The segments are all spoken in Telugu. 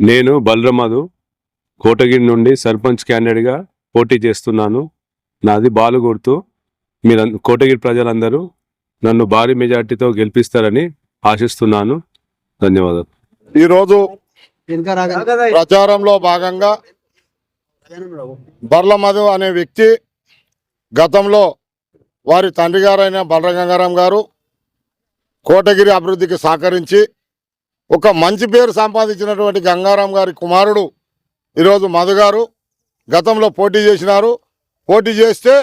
నేను బలరామదు కోటగిరి నుండి సర్పంచ్ క్యాండిడేట్గా పోటీ చేస్తున్నాను. నాది బాలు గుర్తు. మీరు కోటగిరి ప్రజలందరూ నన్ను భారీ మెజార్టీతో గెలిపిస్తారని ఆశిస్తున్నాను. ధన్యవాదాలు. ఈరోజు ప్రచారంలో భాగంగా బలరామదు అనే వ్యక్తి గతంలో వారి తండ్రి గారైన బలరామ గంగారాం గారు కోటగిరి అభివృద్ధికి సహకరించి ఒక మంచి పేరు సంపాదించినటువంటి గంగారాం గారి కుమారుడు ఈరోజు మధు గారు గతంలో పోటీ చేసినారు. పోటీ చేస్తే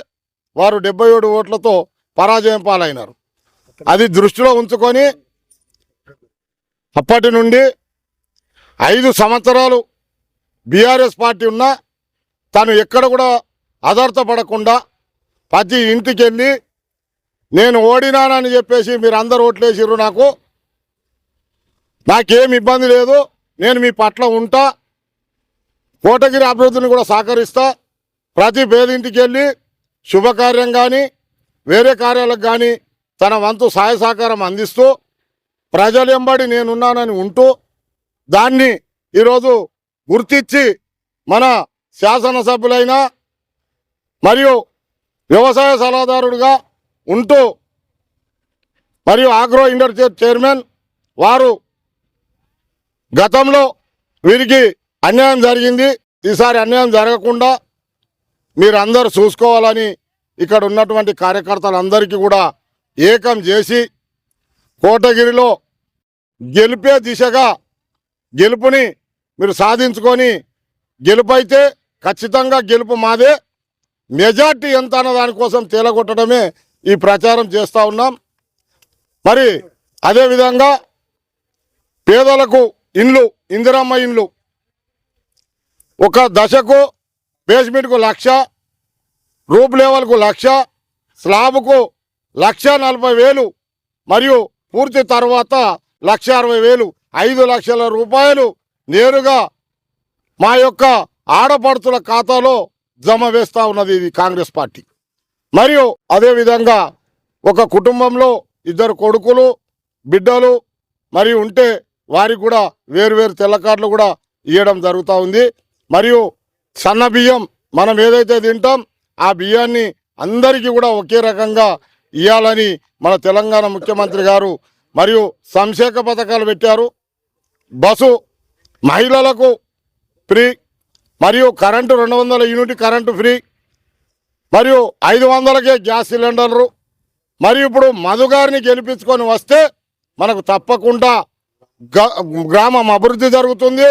వారు 77 ఓట్లతో పరాజయం పాలైనారు. అది దృష్టిలో ఉంచుకొని అప్పటి నుండి 5 సంవత్సరాలు బీఆర్ఎస్ పార్టీ ఉన్నా తను ఎక్కడ కూడా అదార్థపడకుండా ప్రతి ఇంటికి వెళ్ళి నేను ఓడినానని చెప్పేసి మీరు అందరు ఓట్లేసిర్రు, నాకేం ఇబ్బంది లేదు, నేను మీ పట్ల ఉంటా, కోటగిరి అభివృద్ధిని కూడా సహకరిస్తా, ప్రతి పేదింటికి వెళ్ళి శుభకార్యం కానీ వేరే కార్యాలకు కానీ తన వంతు సహాయ సహకారం అందిస్తూ ప్రజలెంబడి నేనున్నానని ఉంటూ దాన్ని ఈరోజు గుర్తించి మన శాసనసభ్యులైన మరియు వ్యవసాయ సలహాదారుడుగా ఉంటూ మరియు ఆగ్రో ఇండస్ట్రీ చైర్మన్ వారు గతంలో వీరికి అన్యాయం జరిగింది, ఈసారి అన్యాయం జరగకుండా మీరందరూ చూసుకోవాలని ఇక్కడ ఉన్నటువంటి కార్యకర్తలందరికీ కూడా ఏకం చేసి కోటగిరిలో గెలిపే దిశగా గెలుపుని మీరు సాధించుకొని గెలుపైతే ఖచ్చితంగా గెలుపు మాదే, మెజార్టీ ఎంత అన్న దానికోసం తేలగొట్టడమే ఈ ప్రచారం చేస్తూ ఉన్నాం. మరి అదేవిధంగా పేదలకు ఇండ్లు, ఇందిరమ్మ ఇండ్లు ఒక దశకు బేస్మెంట్కు 1,00,000, రూప్ లెవెల్కు 1,00,000, స్లాబ్కు 1,40,000 మరియు పూర్తి తర్వాత 1,60,000, 5 లక్షల రూపాయలు నేరుగా మా యొక్క ఆడపడుతుల ఖాతాలో జమ వేస్తూ ఉన్నది ఇది కాంగ్రెస్ పార్టీ. మరియు అదేవిధంగా ఒక కుటుంబంలో 2 కొడుకులు బిడ్డలు మరియు ఉంటే వారికి కూడా వేరువేరు తెల్ల కార్డులు కూడా ఇవ్వడం జరుగుతూ ఉంది. మరియు సన్న బియ్యం మనం ఏదైతే తింటాం ఆ బియ్యాన్ని అందరికీ కూడా ఒకే రకంగా ఇవ్వాలని మన తెలంగాణ ముఖ్యమంత్రి గారు మరియు సంక్షేమ పథకాలు పెట్టారు. బస్సు మహిళలకు ఫ్రీ, మరియు కరెంటు 200 యూనిట్ కరెంటు ఫ్రీ, మరియు 500కే గ్యాస్ సిలిండర్లు. మరియు ఇప్పుడు మధు గారిని గెలిపించుకొని వస్తే మనకు తప్పకుండా గ్రామం అభివృద్ధి జరుగుతుంది.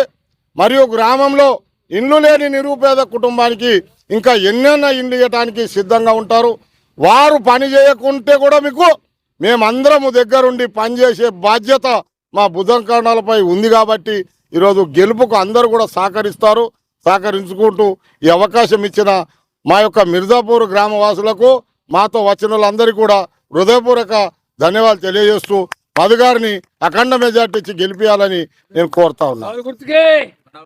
మరియు గ్రామంలో ఇండ్లు లేని నిరుపేద కుటుంబానికి ఇంకా ఎన్నెన్న ఇండ్లు ఇవ్వడానికి సిద్ధంగా ఉంటారు. వారు పని చేయకుంటే కూడా మీకు మేమందరము దగ్గరుండి పనిచేసే బాధ్యత మా బుధంకరణాలపై ఉంది. కాబట్టి ఈరోజు గెలుపుకు అందరూ కూడా సహకరించుకుంటూ ఈ అవకాశం ఇచ్చిన మా యొక్క మిర్జాపూర్ గ్రామవాసులకు, మాతో వచ్చిన వాళ్ళందరికీ కూడా హృదయపూర్వక ధన్యవాదాలు తెలియజేస్తూ మధు గారిని అఖండ మెజార్టీ ఇచ్చి గెలిపించాలని నేను కోరుతా ఉన్నాను.